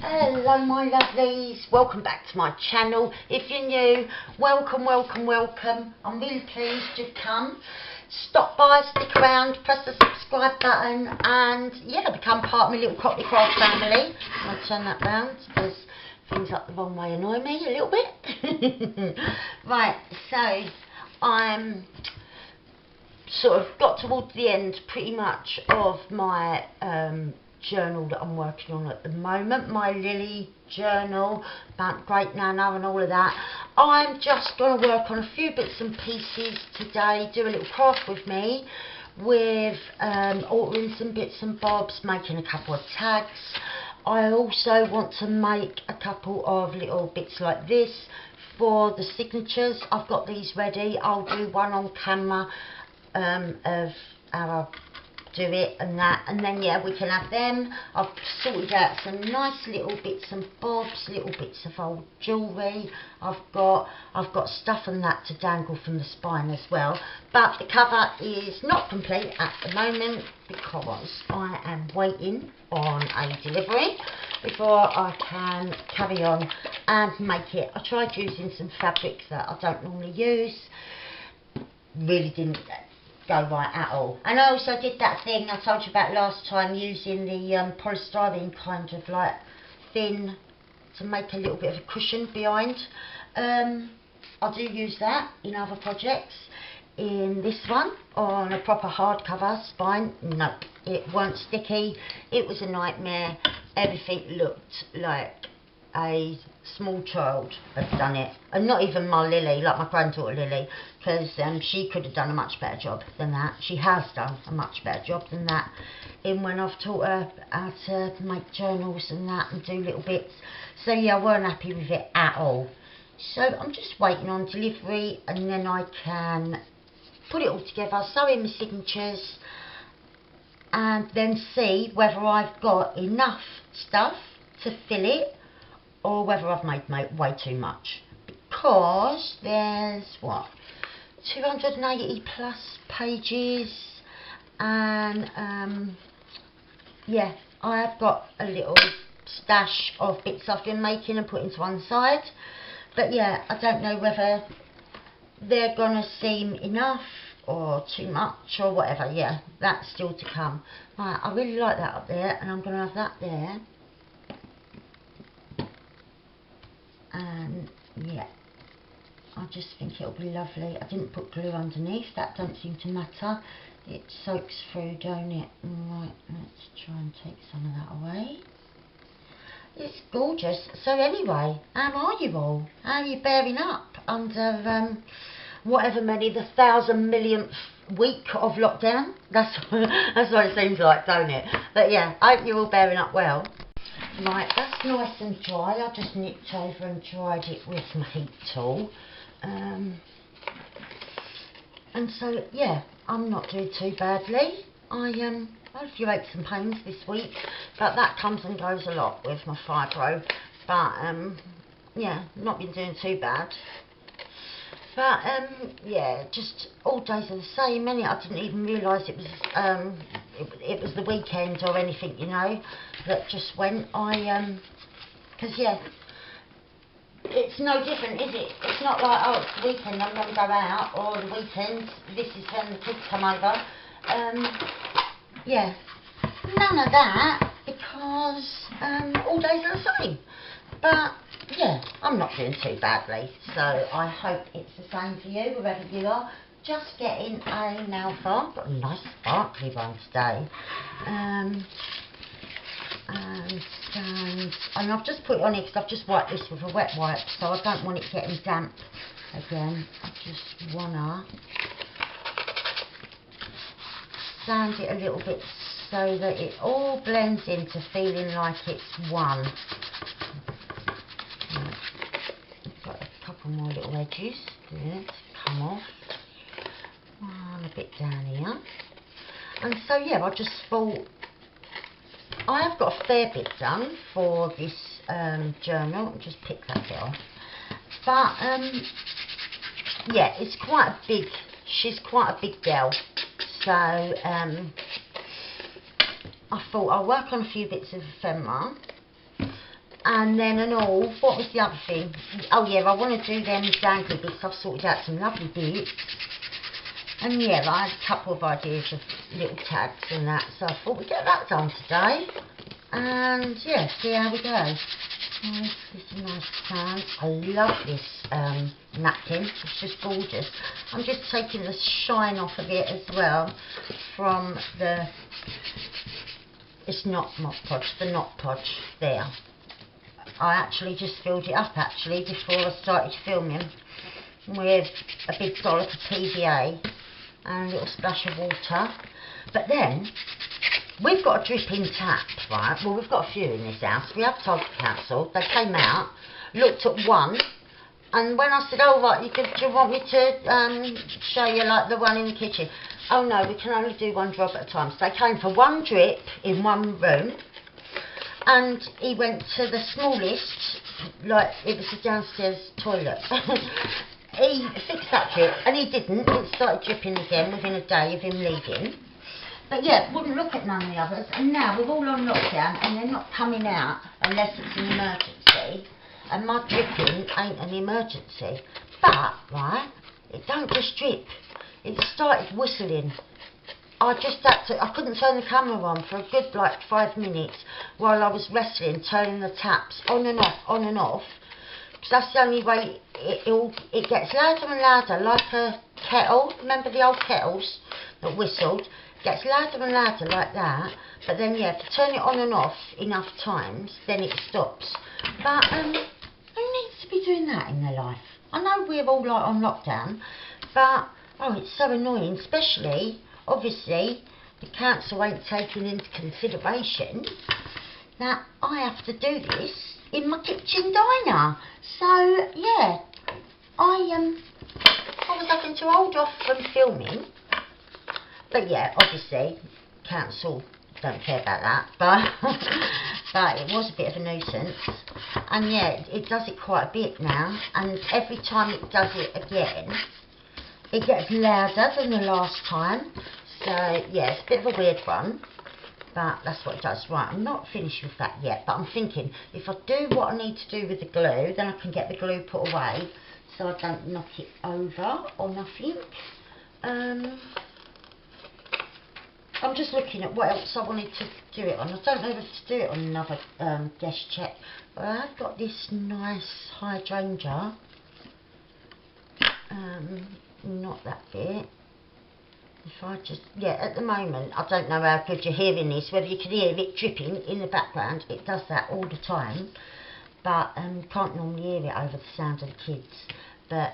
Hello my lovelies, welcome back to my channel. If you're new, welcome. I'm really pleased you've come. Stop by, stick around, press the subscribe button and yeah, become part of my little Cockney craft family. I'll turn that round because things up the wrong way annoy me a little bit. Right, so I'm sort of got towards the end pretty much of my journal that I'm working on at the moment, my Lily journal about Great Nana and all of that. I'm just going to work on a few bits and pieces today, do a little craft with me with altering some bits and bobs, making a couple of tags. I also want to make a couple of little bits like this for the signatures. I've got these ready. I'll do one on camera of how I do it and that, and then yeah, we can have them. I've sorted out some nice little bits and bobs, little bits of old jewellery. I've got stuff and that to dangle from the spine as well, but the cover is not complete at the moment because I am waiting on a delivery before I can carry on and make it. I tried using some fabrics that I don't normally use, really didn't go right at all. And I also did that thing I told you about last time, using the polystyrene kind of like thin to make a little bit of a cushion behind. I do use that in other projects. In this one, on a proper hardcover spine, nope, it weren't sticky. It was a nightmare. Everything looked like a small child had done it, and not even my Lily, like my granddaughter Lily, because she could have done a much better job than that. She has done a much better job than that in when I've taught her how to make journals and that and do little bits. So yeah, I weren't happy with it at all. So I'm just waiting on delivery and then I can put it all together, sew in my signatures and then see whether I've got enough stuff to fill it or whether I've made way too much, because there's what, 280 plus pages, and yeah, I have got a little stash of bits I've been making and putting to one side, but yeah, I don't know whether they're gonna seem enough or too much or whatever. Yeah, that's still to come. Right, I really like that up there and I'm gonna have that there. And yeah, I just think it'll be lovely. I didn't put glue underneath, that don't seem to matter, it soaks through, don't it? Right, let's try and take some of that away. It's gorgeous. So anyway, how are you all? How are you bearing up under whatever many, the 1,000 millionth week of lockdown? That's what it seems like, don't it? But yeah, I hope you're all bearing up well. Right, that's nice and dry. I just nipped over and dried it with my heat tool. And so, yeah, I'm not doing too badly. I had a few aches and pains this week, but that comes and goes a lot with my fibro. But, yeah, not been doing too bad. But, yeah, just all days are the same, innit? I didn't even realise it was the weekend or anything, you know, that just went. Because, yeah, it's no different, is it? It's not like, oh, it's the weekend, I'm going to go out, or the weekend, this is when the kids come over. Yeah, none of that, because all days are the same. But yeah, I'm not doing too badly, so I hope it's the same for you, wherever you are. Just getting a nail file. Got a nice sparkly one today. And I've just put it on here because I've just wiped this with a wet wipe, so I don't want it getting damp again. I just wanna sand it a little bit so that it all blends into feeling like it's one. Got a couple more little edges there to come off, and a bit down here. And so yeah, I just thought I have got a fair bit done for this journal. I'll just pick that bit off. But yeah, it's quite a big. She's quite a big girl, so I thought I'll work on a few bits of ephemera. And then what was the other thing? Oh yeah, I want to do them dangly bits. I've sorted out some lovely bits. And yeah, I had a couple of ideas of little tags and that, so I thought we'd get that done today. And yeah, see how we go. Nice, this is a nice sound. I love this napkin, it's just gorgeous. I'm just taking the shine off of it as well from the, it's not Mod Podge, the Not Podge there. I actually just filled it up actually before I started filming with a big dollop of PVA and a little splash of water. But then we've got a dripping tap, right? Well, we've got a few in this house. We have told the council. They came out, looked at one, and when I said, oh right, do you want me to show you like the one in the kitchen? Oh no, we can only do one drop at a time. So they came for one drip in one room, and he went to the smallest, like it was the downstairs toilet. He fixed that drip, and he didn't. It started dripping again within a day of him leaving. But yeah, wouldn't look at none of the others. And now we're all on lockdown, and they're not coming out unless it's an emergency. And my dripping ain't an emergency. But right, it don't just drip. It started whistling. I just had to, I couldn't turn the camera on for a good like 5 minutes while I was wrestling, turning the taps on and off, because that's the only way it gets louder and louder, like a kettle. Remember the old kettles that whistled? It gets louder and louder like that, but then yeah, to turn it on and off enough times, then it stops. But who needs to be doing that in their life? I know we're all like on lockdown, but oh, it's so annoying, especially obviously the council ain't taking into consideration that I have to do this in my kitchen diner. So yeah, I was having to hold off from filming, but yeah, obviously council don't care about that, but it was a bit of a nuisance. And yeah, it does it quite a bit now, and every time it does it again, it gets louder than the last time. So yeah, it's a bit of a weird one, but that's what it does. Right, I'm not finished with that yet, but I'm thinking if I do what I need to do with the glue, then I can get the glue put away so I don't knock it over or nothing. I'm just looking at what else I wanted to do it on. I don't know if to do it on another guest check, but I've got this nice hydrangea. Not that bit. If I just, yeah, at the moment, I don't know how good you're hearing this, whether you can hear it dripping in the background. It does that all the time, but can't normally hear it over the sound of the kids. But,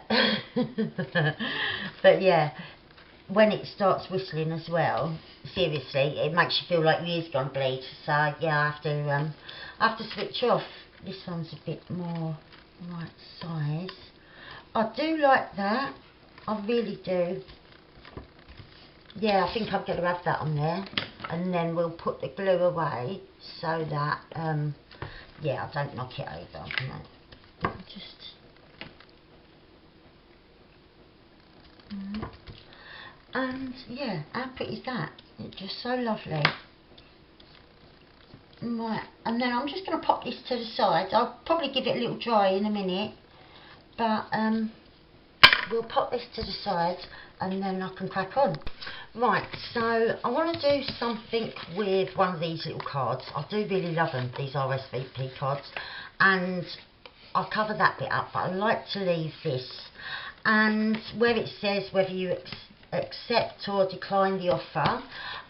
but yeah, when it starts whistling as well, seriously, it makes you feel like your ears gonna bleed. So yeah, I have to switch off. This one's a bit more right size. I do like that. I really do. Yeah, I think I'm going to have that on there, and then we'll put the glue away so that yeah, I don't knock it over. No. Just and yeah, how pretty is that? It's just so lovely. Right, and then I'm just going to pop this to the side. I'll probably give it a little dry in a minute, but we'll pop this to the side and then I can crack on. Right, so I want to do something with one of these little cards. I do really love them, these RSVP cards, and I'll cover that bit up, but I like to leave this, and where it says whether you accept or decline the offer,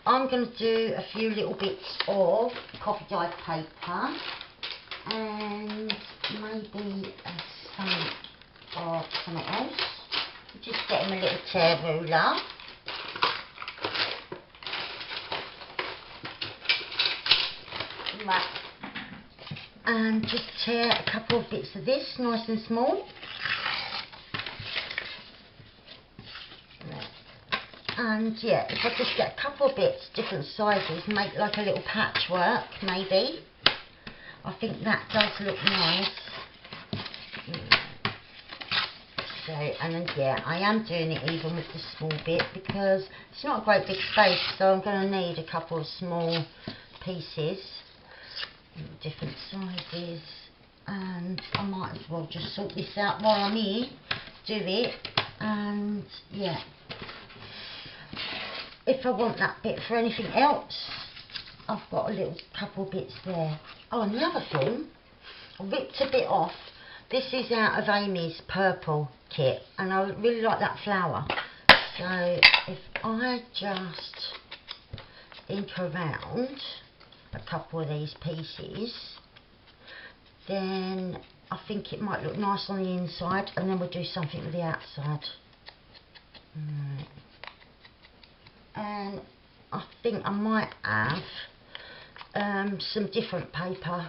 I'm going to do a few little bits of coffee dyed paper and maybe something else. Just get him a little tear ruler. Right. And just tear a couple of bits of this, nice and small. And yeah, if I just get a couple of bits, different sizes, make like a little patchwork, maybe. I think that does look nice. So, and then yeah, I am doing it even with the small bit because it's not a great big space, so I'm going to need a couple of small pieces, different sizes. and I might as well just sort this out while I'm here, do it, and yeah, if I want that bit for anything else, I've got a little couple bits there. Oh, and the other thing, I ripped a bit off. This is out of Amy's purple kit, and I really like that flower. So if I just ink around a couple of these pieces, then I think it might look nice on the inside, and then we'll do something with the outside. Right. And I think I might have some different paper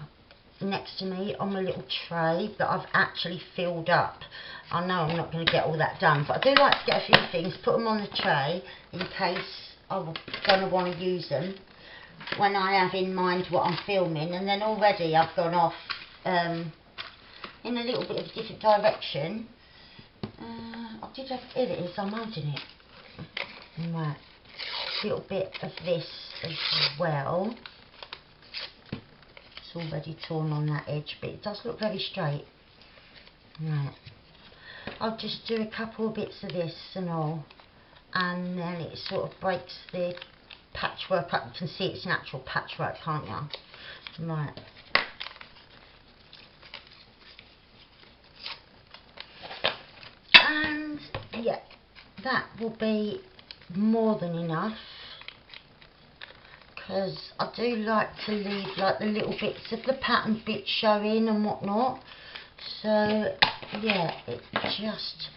next to me on a little tray that I've actually filled up. I know I'm not going to get all that done, but I do like to get a few things, put them on the tray in case I'm going to want to use them when I have in mind what I'm filming. And then already I've gone off in a little bit of a different direction. I did have, here it is, I'm holding it. Right, a little bit of this as well. It's already torn on that edge, but it does look very straight. Right, I'll just do a couple of bits of this and all, and then it sort of breaks the patchwork up. You can see it's natural patchwork, can't you? Right. And yeah, that will be more than enough, because I do like to leave like the little bits of the pattern bits showing and whatnot. So yeah, it just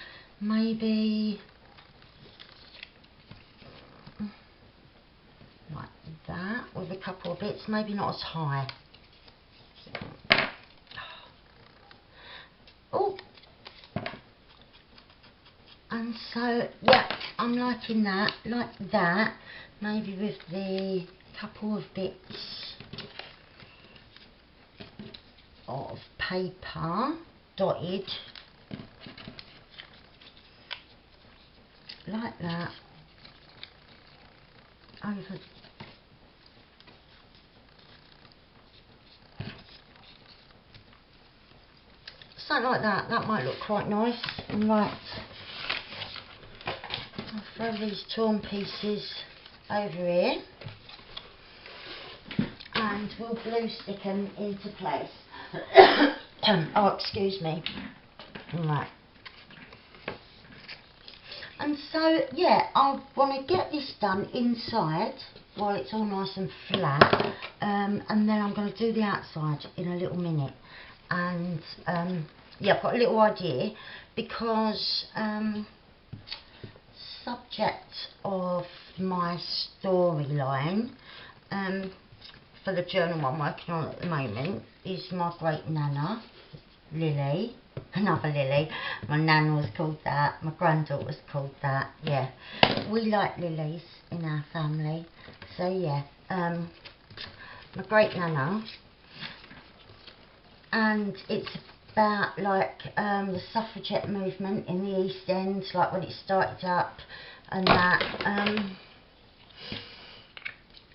maybe like that with a couple of bits, maybe not as high. Oh, and so yeah, I'm liking that, like that, maybe with the couple of bits of paper dotted like that over something like that. That might look quite nice. Right, I'll throw these torn pieces over here and we'll glue stick them into place. Oh, excuse me. Right. And so, yeah, I want to get this done inside while it's all nice and flat, and then I'm going to do the outside in a little minute. And yeah, I've got a little idea, because subject of my storyline for the journal I'm working on at the moment is my great nana, Lily. Another Lily. My nan was called that, my granddaughter was called that. Yeah, we like lilies in our family. So yeah, my great nana, and it's about like the suffragette movement in the East End, like when it started up and that,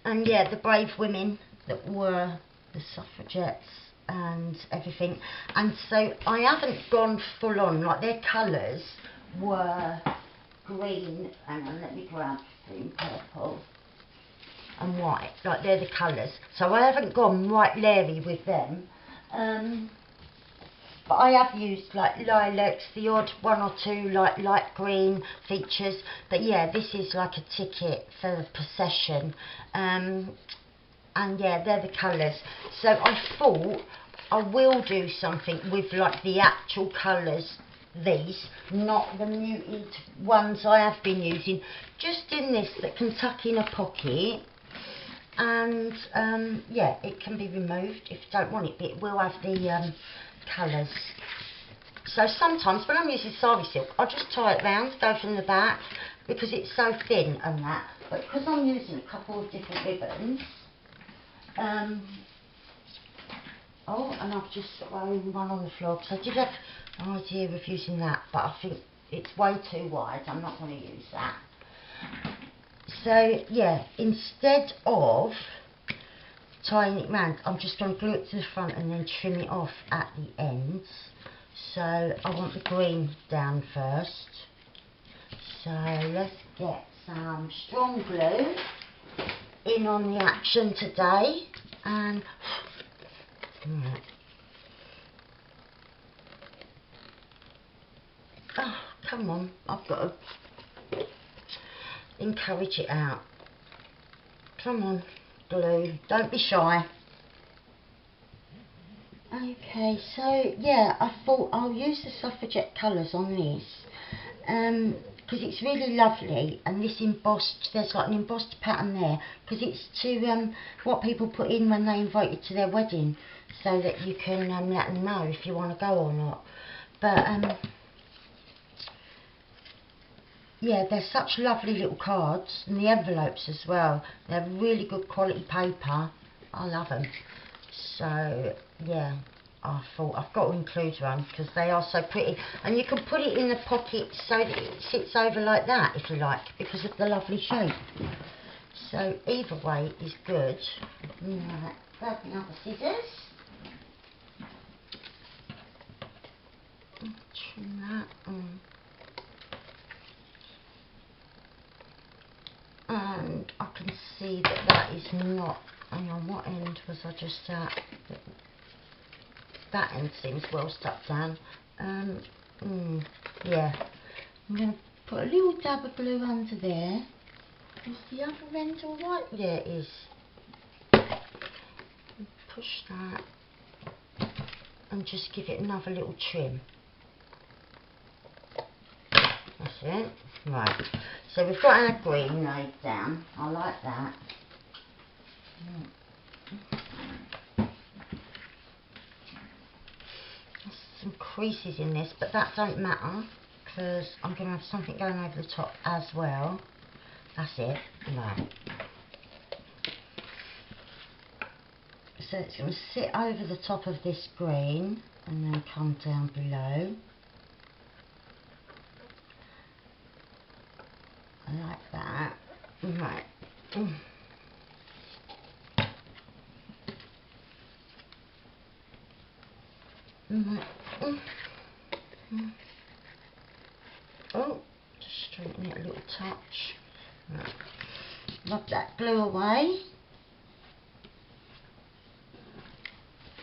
and yeah, the brave women that were the suffragettes and everything. And so I haven't gone full on, like their colours were green, hang on, let me grab green, purple and white, like they're the colours, so I haven't gone right Larry with them, but I have used like lilacs, the odd one or two like light green features, but yeah, this is like a ticket for the procession. And yeah, they're the colours. So I thought I will do something with like the actual colours, these, not the muted ones I have been using, just in this that can tuck in a pocket. And yeah, it can be removed if you don't want it, but it will have the colours. So sometimes when I'm using sari silk, I'll just tie it round, go from the back, because it's so thin and that. But because I'm using a couple of different ribbons, oh, and I've just thrown one on the floor, because I did have an idea of using that, but I think it's way too wide. I'm not going to use that. So yeah, instead of tying it round, I'm just going to glue it to the front and then trim it off at the ends. So I want the green down first. So let's get some strong glue in on the action today. And right. Oh, come on, I've got to encourage it out. Come on, glue, don't be shy. Okay, so yeah, I thought I'll use the suffragette colours on this because it's really lovely, and this embossed, there's like an embossed pattern there because it's to what people put in when they invite you to their wedding, so that you can let them know if you want to go or not. But yeah, they're such lovely little cards, and the envelopes as well, they're really good quality paper. I love them. So yeah, I thought I've got to include one because they are so pretty, and you can put it in the pocket so that it sits over like that if you like, because of the lovely shape. So either way is good. Right, grab the other scissors, trim that on. And I can see that that is not, hang on, what end was I just at? That end seems well stuck down. Yeah, I'm going to put a little dab of glue under there. Is the other end alright? Yeah, it is. Push that and just give it another little trim. That's it. Right, so we've got our green laid down. I like that. There's some creases in this, but that don't matter because I'm going to have something going over the top as well. That's it. Right. So it's going to sit over the top of this green and then come down below. I like that. Right. Oh, just straighten it a little touch. Right. Rub that glue away.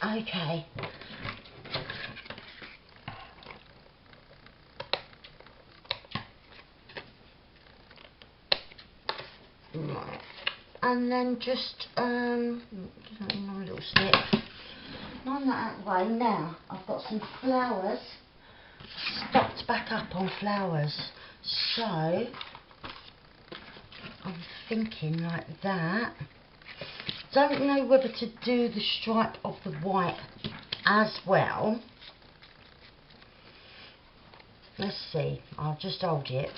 Okay. Right. And then just a little snip. Line that out of the way. Now I've got some flowers. Stocked back up on flowers. So I'm thinking like that. Don't know whether to do the stripe of the white as well. Let's see. I'll just hold it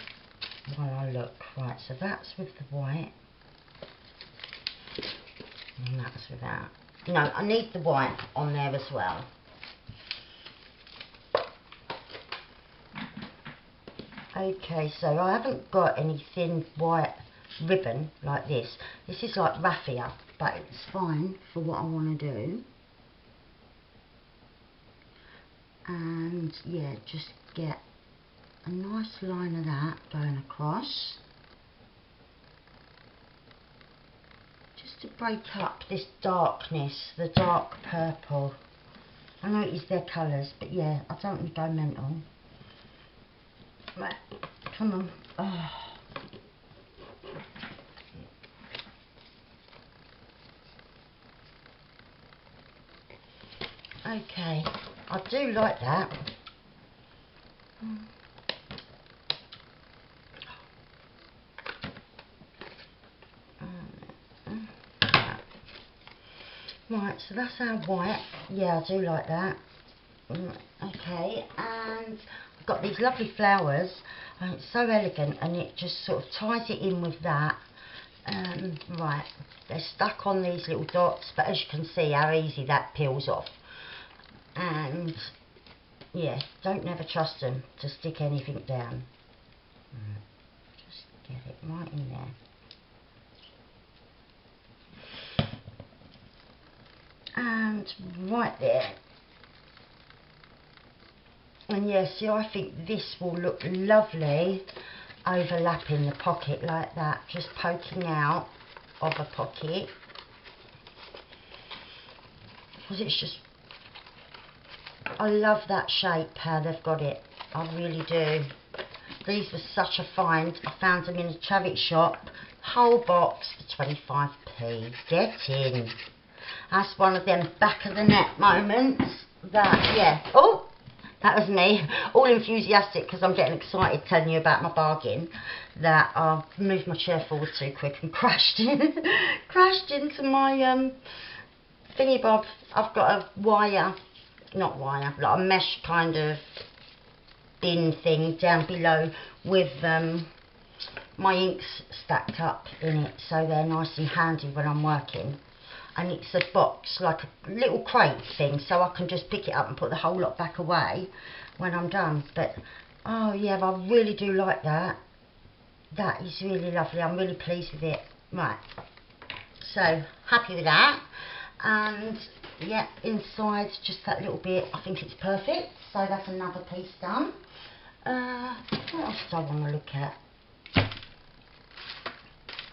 while I look. Right, so that's with the white. And that's without. No, I need the white on there as well. Okay, so I haven't got any thin white ribbon like this. This is like raffia, but it's fine for what I want to do. And yeah, just get a nice line of that going across. Just to break up this darkness, the dark purple. I know it is their colours, but yeah, I don't want to go mental. Right, come on. Oh. Okay, I do like that. Right, so that's our white. Yeah, I do like that. Okay, and I've got these lovely flowers. It's so elegant, and it just sort of ties it in with that. Right, they're stuck on these little dots, but as you can see how easy that peels off. And yeah, don't never trust them to stick anything down. Just get it right in there. and right there. And yeah, see, I think this will look lovely overlapping the pocket like that, just poking out of a pocket, because it's just, I love that shape, how they've got it, I really do. These were such a find. I found them in a charity shop, whole box for 25p. Get in. That's one of them back of the net moments that, yeah, oh, that was me, all enthusiastic because I'm getting excited telling you about my bargain, that I moved my chair forward too quick and crashed into my thingy bob. I've got a wire, not wire, like a mesh kind of bin thing down below with my inks stacked up in it, so they're nice and handy when I'm working. And it's a box, like a little crate thing, so I can just pick it up and put the whole lot back away when I'm done. But oh yeah, I really do like that. That is really lovely. I'm really pleased with it. Right, so happy with that. And yeah, inside just that little bit, I think it's perfect. So that's another piece done. What else do I want to look at?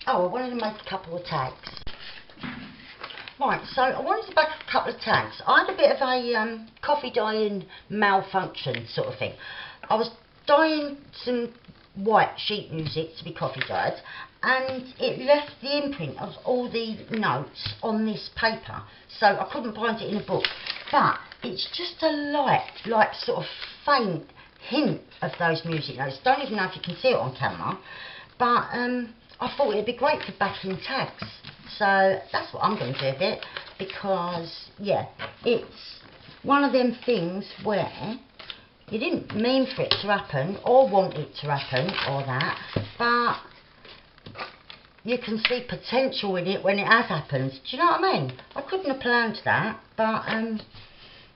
Oh, I wanted to make a couple of tags. Right, so I wanted to make a couple of tags. I had a bit of a coffee dyeing malfunction sort of thing. I was dyeing some white sheet music to be coffee dyed, and it left the imprint of all the notes on this paper, so I couldn't find it in a book. But it's just a light, like sort of faint hint of those music notes. Don't even know if you can see it on camera, but I thought it'd be great for backing tags. So that's what I'm going to do with it, because yeah, it's one of them things where you didn't mean for it to happen or want it to happen or that, but you can see potential in it when it has happened. Do you know what I mean? I couldn't have planned that, but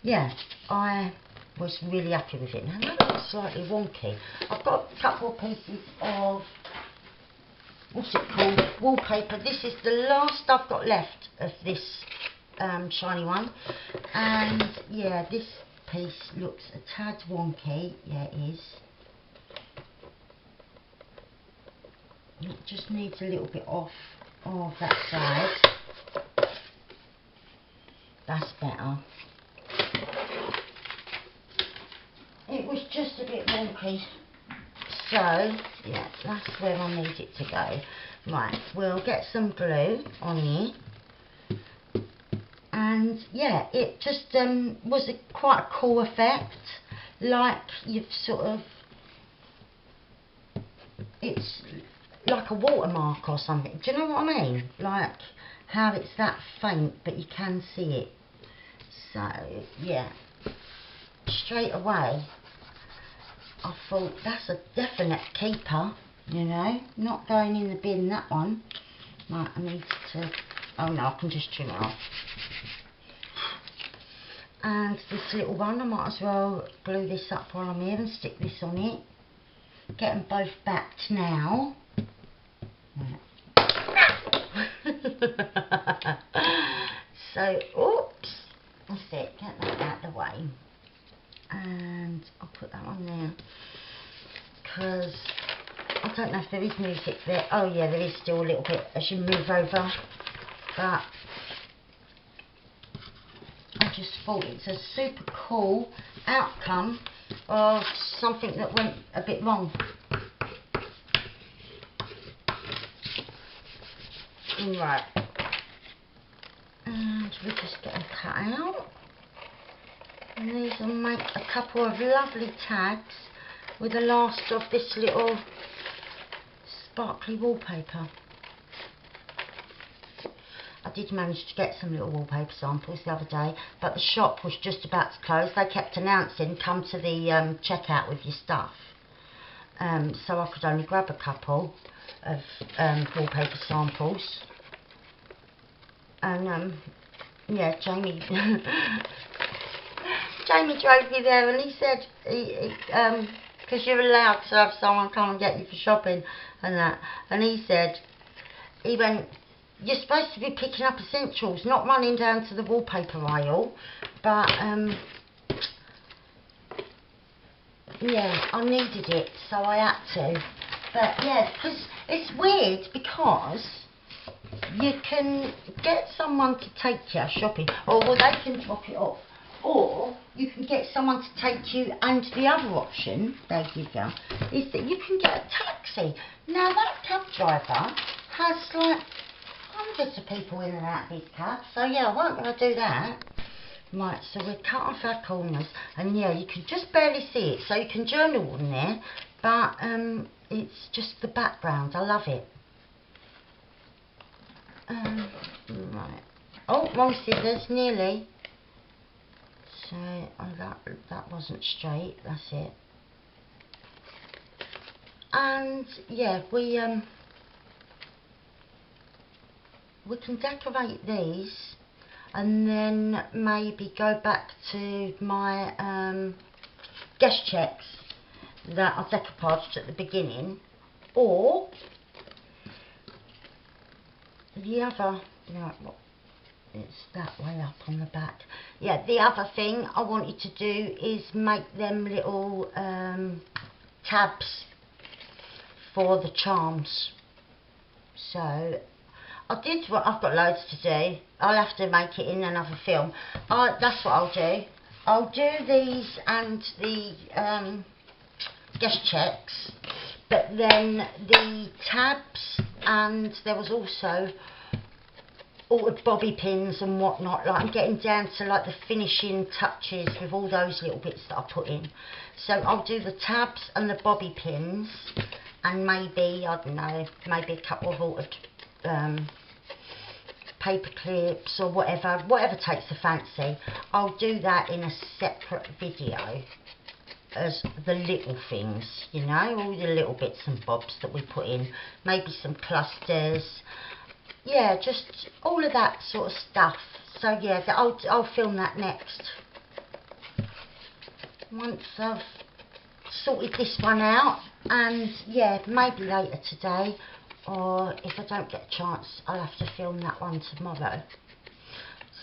yeah, I was really happy with it. Now that looks slightly wonky. I've got a couple of pieces of, what's it called, wallpaper. This is the last I've got left of this shiny one, and yeah, this piece looks a tad wonky. Yeah, it is. It just needs a little bit off of that side. That's better. It was just a bit wonky. So, yeah, that's where I need it to go. Right, we'll get some glue on here. And, yeah, it just was quite a cool effect. Like, you've sort of... It's like a watermark or something. Do you know what I mean? Like, how it's that faint, but you can see it. So, yeah. Straight away, I thought that's a definite keeper, you know, not going in the bin, that one. Right, I need to, oh no, I can just trim it off. And this little one, I might as well glue this up while I'm here and stick this on it. Get them both backed now. Right. So, oops, that's it, get that out of the way. And I'll put that on there, because I don't know if there is music there. Oh yeah, there is still a little bit as you move over, but I just thought it's a super cool outcome of something that went a bit wrong. Right, and we just get them cut out. And these will make a couple of lovely tags with the last of this little sparkly wallpaper. I did manage to get some little wallpaper samples the other day, but the shop was just about to close. They kept announcing, come to the checkout with your stuff. So I could only grab a couple of wallpaper samples. And yeah, Jamie... Jamie drove me there, and he said, because you're allowed to have someone come and get you for shopping and that, and he said, he went, you're supposed to be picking up essentials, not running down to the wallpaper aisle. But yeah, I needed it, so I had to. But yeah, because it's weird, because you can get someone to take you shopping, or well, they can drop it off, or you can get someone to take you, and the other option they give you is that you can get a taxi. Now that cab driver has like hundreds of people in and out of his cab, so yeah, I won't going to do that. Right, so we'll cut off our corners, and yeah, you can just barely see it, so you can journal on there, but it's just the background. I love it. Right. Oh, wrong scissors, nearly. So that wasn't straight. That's it. And yeah, we can decorate these, and then maybe go back to my guest checks that I decoupaged at the beginning, or the other, right, it's that way up on the back. Yeah, the other thing I wanted to do is make them little tabs for the charms. So I've got loads to do. I'll have to make it in another film. That's what I'll do. I'll do these and the guest checks, but then the tabs, and there was also all the bobby pins and whatnot. Like, I'm getting down to like the finishing touches with all those little bits that I put in. So I'll do the tabs and the bobby pins, and maybe, I don't know, maybe a couple of altered paper clips or whatever takes the fancy. I'll do that in a separate video as the little things, you know, all the little bits and bobs that we put in, maybe some clusters, yeah, just all of that sort of stuff. So yeah, I'll film that next, once I've sorted this one out. And yeah, maybe later today, or if I don't get a chance, I'll have to film that one tomorrow.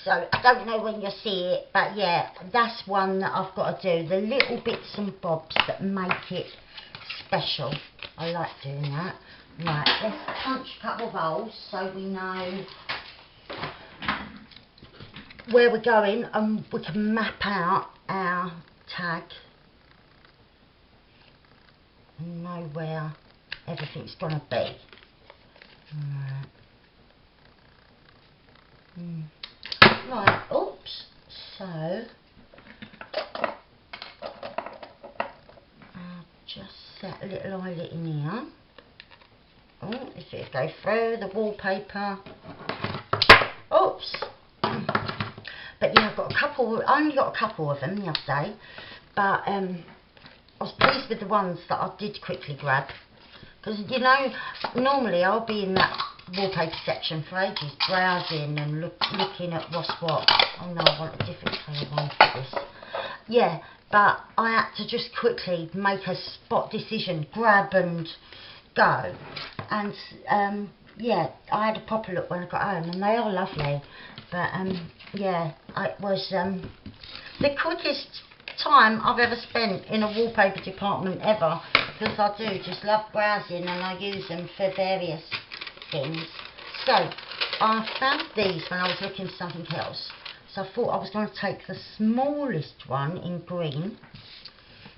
So I don't know when you'll see it, but yeah, that's one that I've got to do. The little bits and bobs that make it special. I like doing that. Right, let's punch a couple of holes so we know where we're going, and we can map out our tag and know where everything's going to be. Right. Right, oops, so I'll just set a little eyelet in here. Oh, if it go through the wallpaper. Oops. But yeah, I've got a couple, I only got a couple of them the other day, but I was pleased with the ones that I did quickly grab, because you know, normally I'll be in that wallpaper section for ages, browsing and looking at what's what. Oh no, I want a different colour one for this. Yeah, but I had to just quickly make a spot decision, grab and go. And yeah, I had a proper look when I got home, and they are lovely. But yeah, it was the quickest time I've ever spent in a wallpaper department ever, because I do just love browsing, and I use them for various things. So I found these when I was looking for something else, so I thought I was going to take the smallest one in green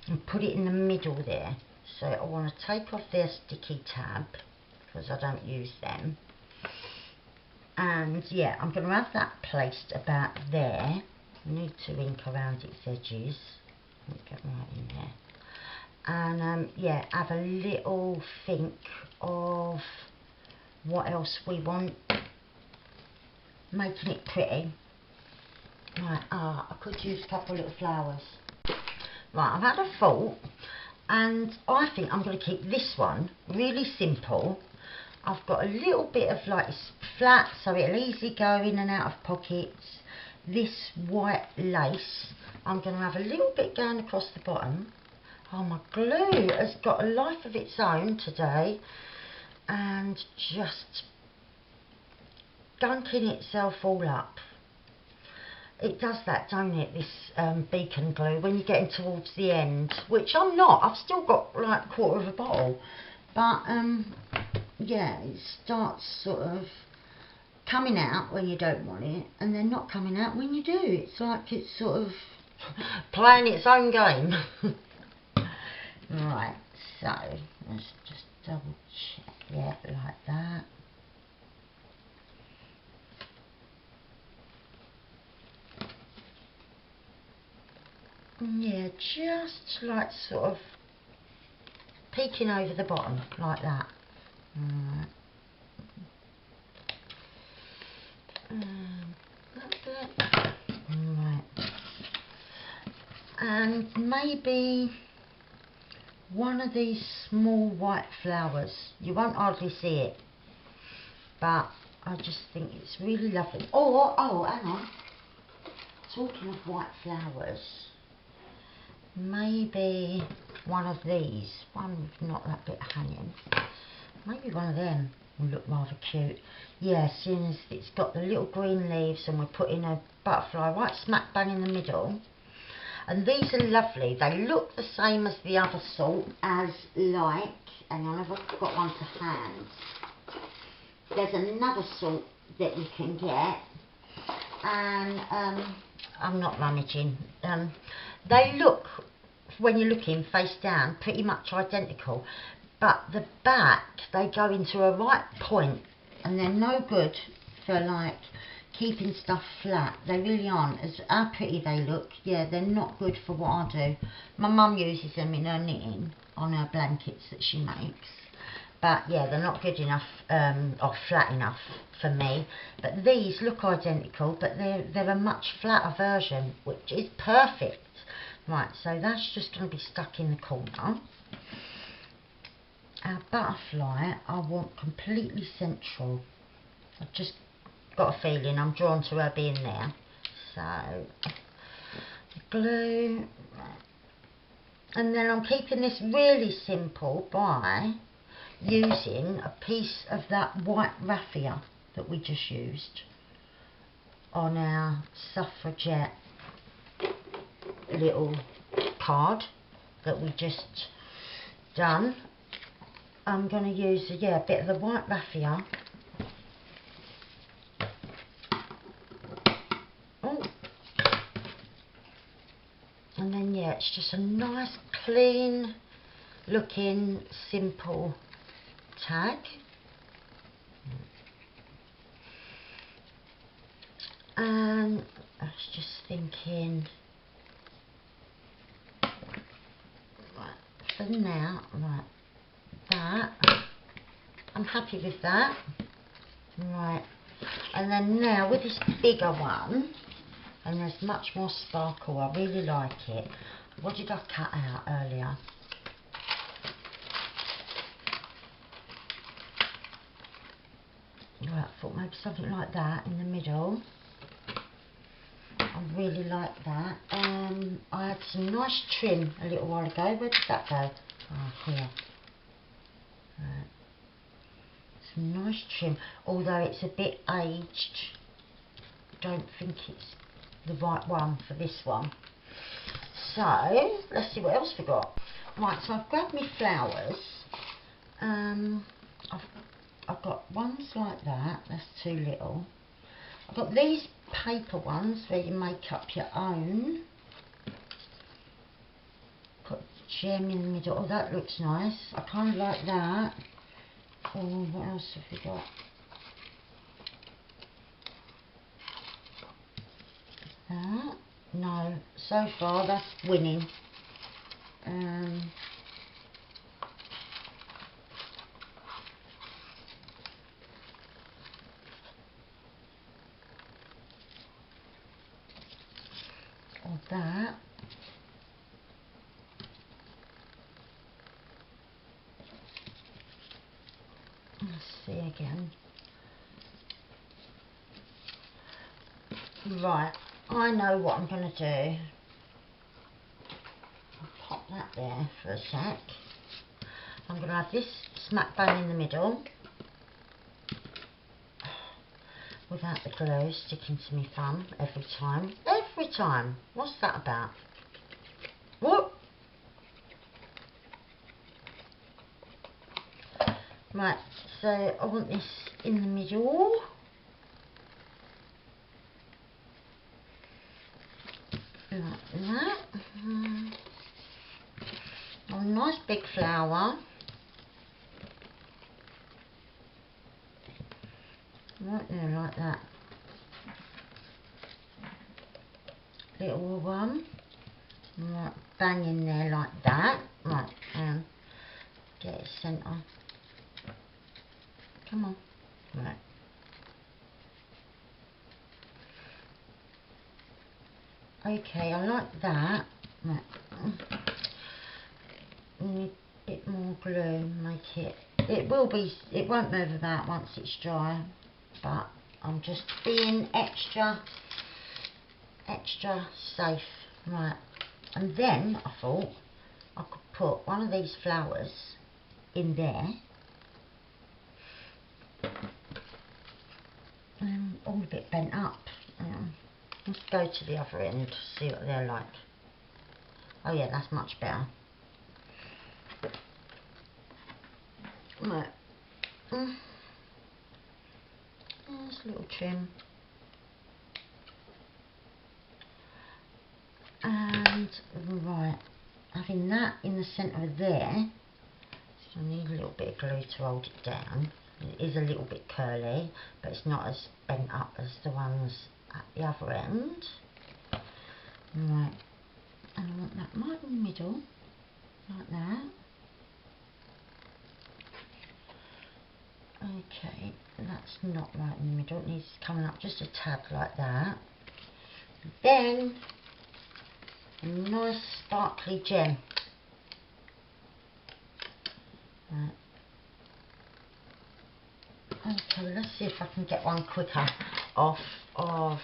and put it in the middle there. So I want to take off their sticky tab, because I don't use them, and yeah, I'm going to have that placed about there. I need to ink around its edges. Let me get right in there. And yeah, have a little think of what else we want, making it pretty. Right, I could use a couple of little flowers. Right, I've had a thought, and I think I'm going to keep this one really simple. I've got a little bit of, like, it's flat, so it'll easily go in and out of pockets. This white lace, I'm going to have a little bit going across the bottom. Oh, my glue has got a life of its own today, and just gunking itself all up. It does that, don't it, this beacon glue, when you're getting towards the end, which I'm not. I've still got like a quarter of a bottle. But, yeah, it starts sort of coming out when you don't want it, and then not coming out when you do. It's like it's sort of playing its own game. Right, so let's just double check. Yeah, like that. Yeah, just like sort of peeking over the bottom, like that. Right. Right. And maybe one of these small white flowers. You won't hardly see it, but I just think it's really lovely. Oh, hang on. Talking of white flowers, maybe one of these, one with not that bit hanging, maybe one of them will look rather cute. Yeah, seeing as it's got the little green leaves and we're putting a butterfly right smack bang in the middle. And these are lovely. They look the same as the other sort, as like, hang on, I've got one to hand. There's another sort that you can get, and I'm not rummaging. They look, when you're looking face down, pretty much identical, but the back, they go into a right point, and they're no good for like keeping stuff flat. They really aren't. As how pretty they look, yeah, they're not good for what I do. My mum uses them in her knitting on her blankets that she makes, but yeah, they're not good enough or flat enough for me. But these look identical, but they're a much flatter version, which is perfect. Right, so that's just going to be stuck in the corner. Our butterfly I want completely central. I've just got a feeling I'm drawn to her being there. So glue, and then I'm keeping this really simple by using a piece of that white raffia that we just used on our suffragette little card that we just done. I'm going to use a bit of the white raffia. Oh. And then yeah, it's just a nice clean looking simple tag. And I was just thinking, right, for now, right, that, I'm happy with that. Right, and then now with this bigger one, and there's much more sparkle, I really like it. What did I cut out earlier? Right, I thought maybe something like that in the middle. I really like that. I had some nice trim a little while ago. Where did that go? Oh, here. Right. Some nice trim, although it's a bit aged. Don't think it's the right one for this one. So let's see what else we got. Right, so I've grabbed my flowers. I've got ones like that. That's too little. I've got these paper ones where you make up your own. Put a gem in the middle. Oh, that looks nice. I kind of like that. Oh, what else have we got? That. No, so far that's winning. Or that. Let's see again. Right, I know what I'm going to do. I'll pop that there for a sec. I'm going to have this smack bang in the middle without the glue sticking to my thumb every time. Every time. What's that about? What? Right, so I want this in the middle. Like that. A nice big flower. Right there, like that. Little one. Right, bang in there like that. Right, get it centre. Come on. Right. Okay, I like that. Right. Need a bit more glue, make it. It won't move about once it's dry, but I'm just being extra safe. Right. And then I thought I could put one of these flowers in there. All a bit bent up. Let's go to the other end, see what they're like. Oh yeah, that's much better. Right. Nice little trim. And right, having that in the centre of there, so I need a little bit of glue to hold it down. It is a little bit curly, but it's not as bent up as the ones at the other end. Right, and I want that right in the middle, like that. Okay, that's not right in the middle, it needs coming up just a tad like that. Then, a nice sparkly gem. Right. Okay, let's see if I can get one quicker off of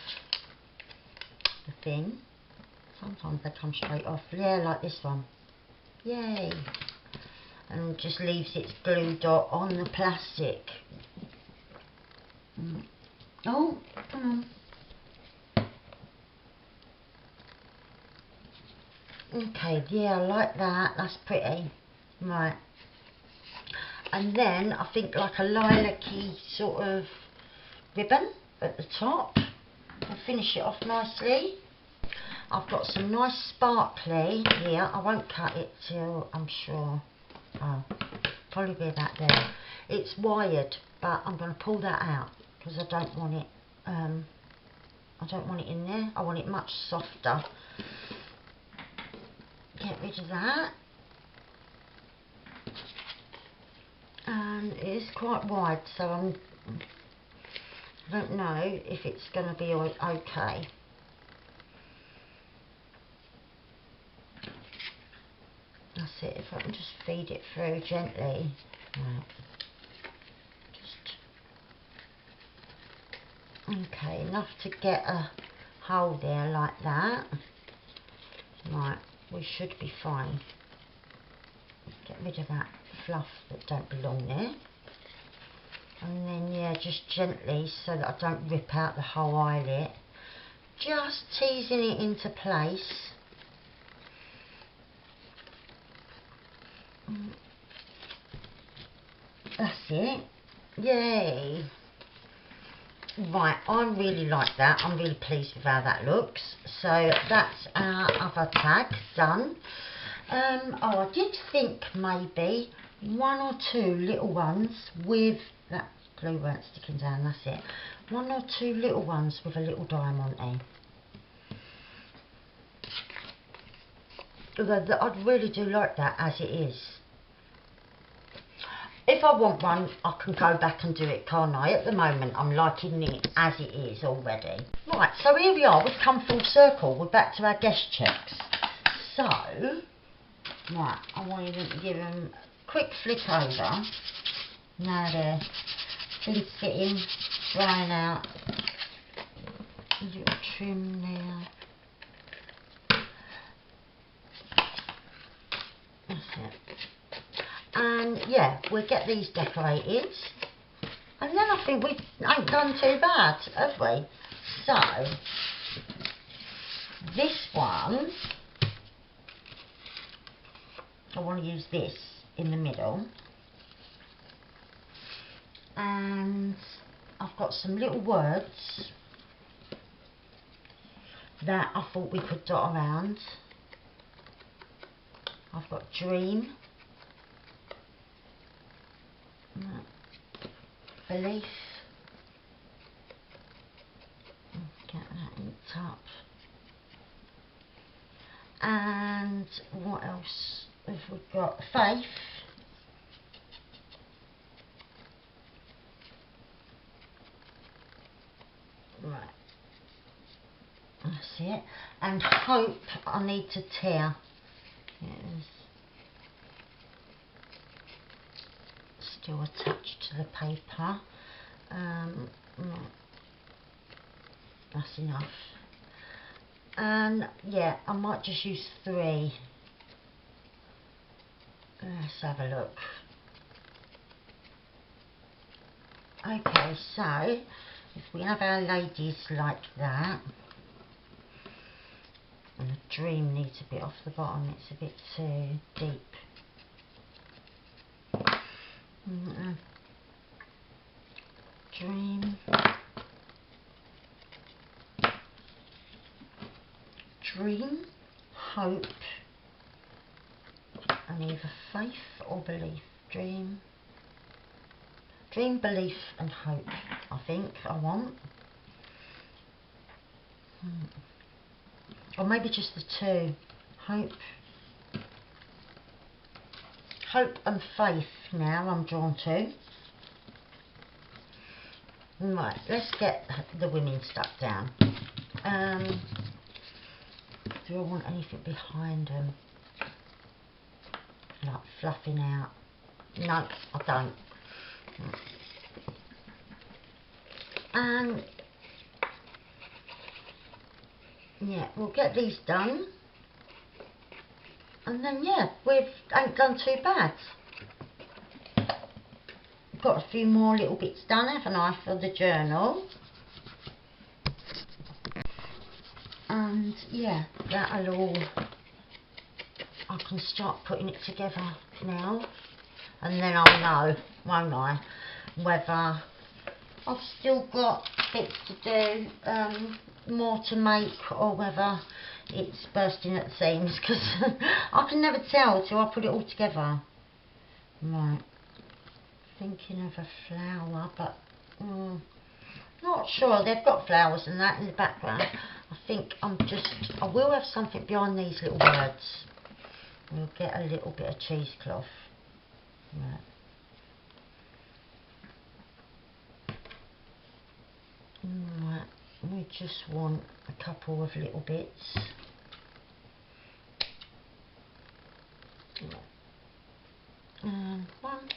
the thing. Sometimes they come straight off. Yeah, like this one. Yay! And it just leaves its glue dot on the plastic. Oh, come on. Okay, yeah, I like that. That's pretty. Right. And then I think like a lilac-y sort of ribbon at the top. I'll finish it off nicely. I've got some nice sparkly here. I won't cut it till I'm sure. Oh, probably be about there. It's wired, but I'm going to pull that out because I don't want it. I don't want it in there. I want it much softer. Get rid of that. And it is quite wide, so I don't know if it's going to be okay. That's it. If I can just feed it through gently. Right. Just okay, enough to get a hole there like that. Right, we should be fine. Get rid of that fluff that don't belong there. And then yeah, just gently so that I don't rip out the whole eyelet. Just teasing it into place. That's it. Yay. Right, I really like that. I'm really pleased with how that looks. So that's our other tag done. Oh, I did think maybe one or two little ones with that glue weren't sticking down, that's it. One or two little ones with a little diamond in. Although I really do like that as it is. If I want one, I can go back and do it, can't I? At the moment, I'm liking it as it is already. Right, so here we are. We've come full circle. We're back to our guest checks. So, right, I wanted them to give them a quick flick over. Now they're been sitting, drying out. A little trim there. That's it. And yeah, we'll get these decorated. And then I think we ain't done too bad, have we? So, this one, I want to use this in the middle. And I've got some little words that I thought we could dot around. I've got dream, belief, get that inked up, and what else have we got? Faith, right, that's it, and hope I need to tear. Yes. Still attached to the paper. That's enough. And yeah, I might just use 3. Let's have a look. Okay, so if we have our ladies like that, and the dream needs a bit off the bottom, it's a bit too deep. Dream, dream, hope, and either faith or belief. Dream, belief and hope, I think I want. Or maybe just the 2. Hope and faith now I'm drawn to. Right, let's get the women stuck down. Do I want anything behind them? Like fluffing out? No, I don't. And yeah, we'll get these done. And then yeah, we ain't done too bad. Got a few more little bits done, haven't I, for the journal. And yeah, that'll all, I can start putting it together now, and then I'll know, won't I, whether I've still got bits to do, more to make, or whether it's bursting at the seams, because I can never tell till I put it all together. Right, thinking of a flower, but not sure. They've got flowers and that in the background. I think I will have something behind these little words. We'll get a little bit of cheesecloth. Right. Right, we just want a couple of little bits. And 1,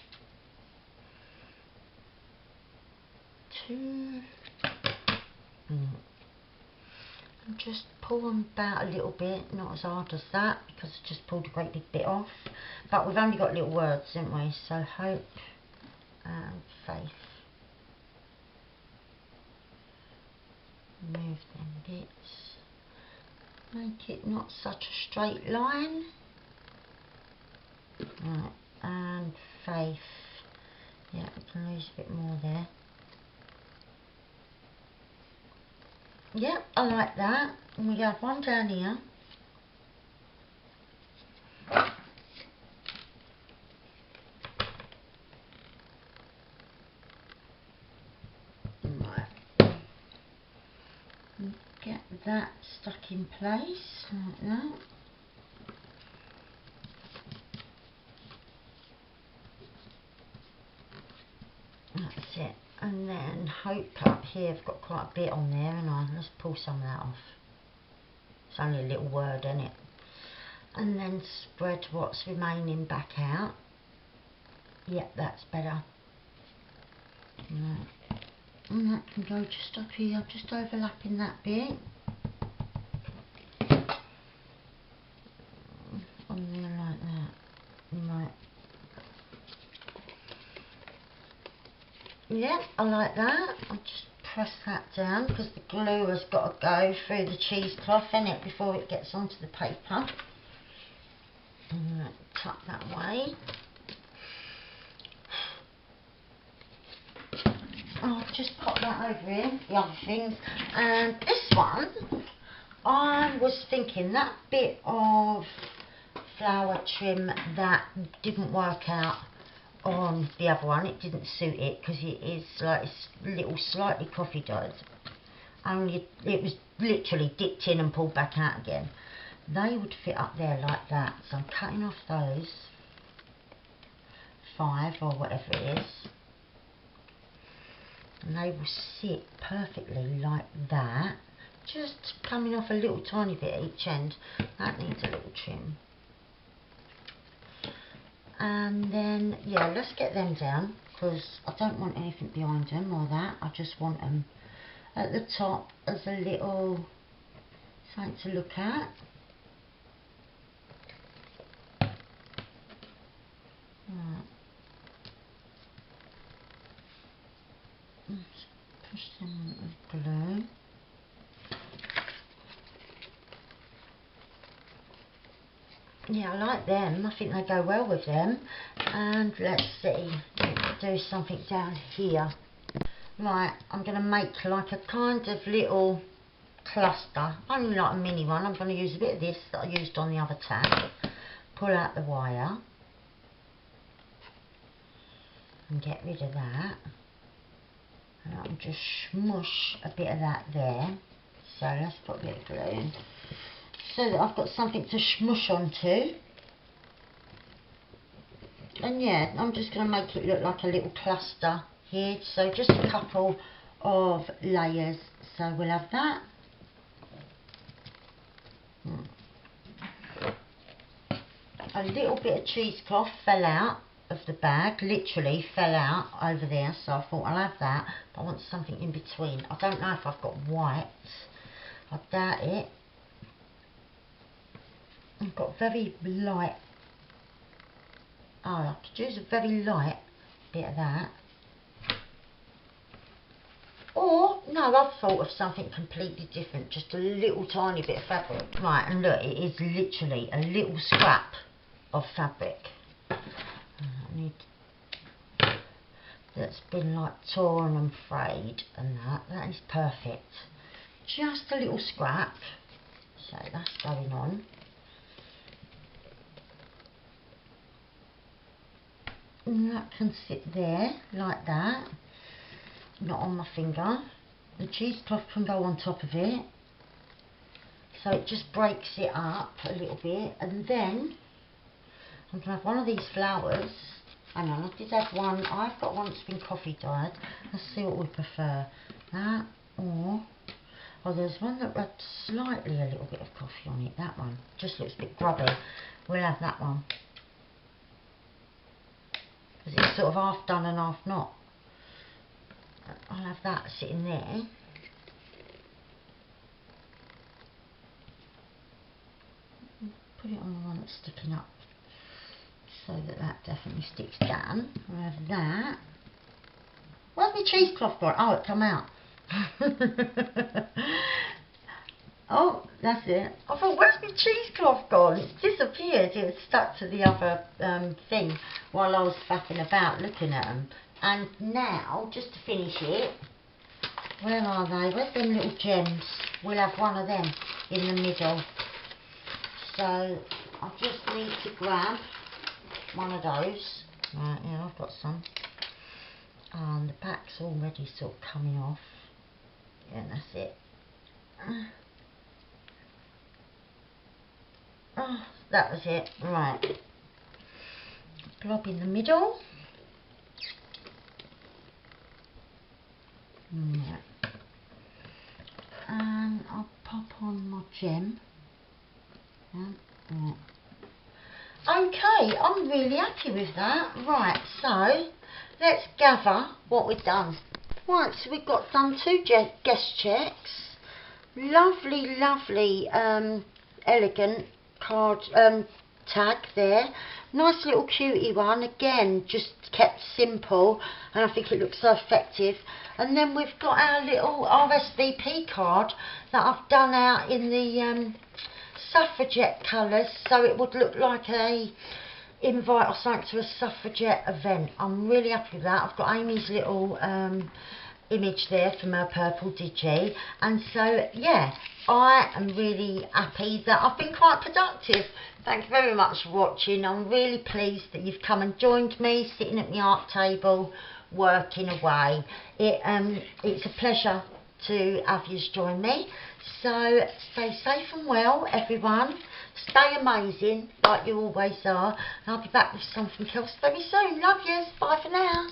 2, and just pull them about a little bit, not as hard as that, because I just pulled a great big bit off. But we've only got little words, haven't we? So hope and faith. Move them bits. Make it not such a straight line. Right, and faith. Yeah, we can lose a bit more there. Yeah, I like that. And we have one down here. Right. Get that stuck in place like that. That's it. And then hope up here, I've got quite a bit on there, and let's pull some of that off. It's only a little word, isn't it? And then spread what's remaining back out. Yep, that's better. Right. And that can go just up here, just overlapping that bit. On there like that. Right. Yeah, I like that. I'll just press that down because the glue has got to go through the cheesecloth in it before it gets onto the paper. Tuck that away. I'll just pop that over here, the other things. And this one, I was thinking that bit of flower trim that didn't work out on the other one, it didn't suit it because it is like a little slightly coffee dyed. Only it was literally dipped in and pulled back out again. They would fit up there like that, so I'm cutting off those 5 or whatever it is, and they will sit perfectly like that, just coming off a little tiny bit at each end. That needs a little trim. And then, yeah, let's get them down because I don't want anything behind them or that. I just want them at the top as a little something to look at. Right. Let's push them with glue. Yeah, I like them. I think they go well with them. And let's see, let's do something down here. Right, I'm going to make like a kind of little cluster, only like a mini one. I'm going to use a bit of this that I used on the other tab. Pull out the wire and get rid of that. And I'll just smush a bit of that there. So let's put a bit of glue in, so that I've got something to smush onto. And yeah, I'm just going to make it look like a little cluster here. So just a couple of layers. So we'll have that. A little bit of cheesecloth fell out of the bag, literally fell out over there, so I thought I'll have that, but I want something in between. I don't know if I've got white, I doubt it. I've got very light, I could use a very light bit of that. Or, no, I've thought of something completely different, just a little tiny bit of fabric. Right, and look, it is literally a little scrap of fabric. I need, that's been like torn and frayed and that is perfect. Just a little scrap, so that's going on. And that can sit there like that, not on my finger. The cheesecloth can go on top of it, so it just breaks it up a little bit. And then I'm going to have one of these flowers. Hang on, I did have one. I've got one that's been coffee dyed. Let's see what we prefer. That or... oh, there's one that had slightly a little bit of coffee on it. That one just looks a bit grubby. We'll have that one. Because it's sort of half done and half not. I'll have that sitting there. Put it on the one that's sticking up, so that definitely sticks down. We'll have that. Where's my cheesecloth gone? Oh, it come out. Oh, that's it. I thought, where's my cheesecloth gone? It disappeared. It was stuck to the other thing while I was faffing about looking at them. And now, just to finish it, where are they? Where's them little gems? We'll have one of them in the middle. So I just need to grab one of those. Right, yeah, I've got some. And the back's already sort of coming off. Yeah, that's it. Oh, that was it. Right. Blob in the middle. Right. And I'll pop on my gem. Right. Okay, I'm really happy with that. Right, so let's gather what we've done. Right, so we've got done 2 guest checks. Lovely, lovely, elegant card, tag there. Nice little cutie one, again, just kept simple, and I think it looks so effective. And then we've got our little RSVP card that I've done out in the suffragette colours, so it would look like a invite or something to a suffragette event. I'm really happy with that. I've got Amy's little image there from her purple digi, and so yeah, I am really happy that I've been quite productive. Thank you very much for watching. I'm really pleased that you've come and joined me, sitting at my art table, working away. It's a pleasure to have you join me. So stay safe and well, everyone. Stay amazing like you always are, and I'll be back with something else very soon. Love yous. Bye for now.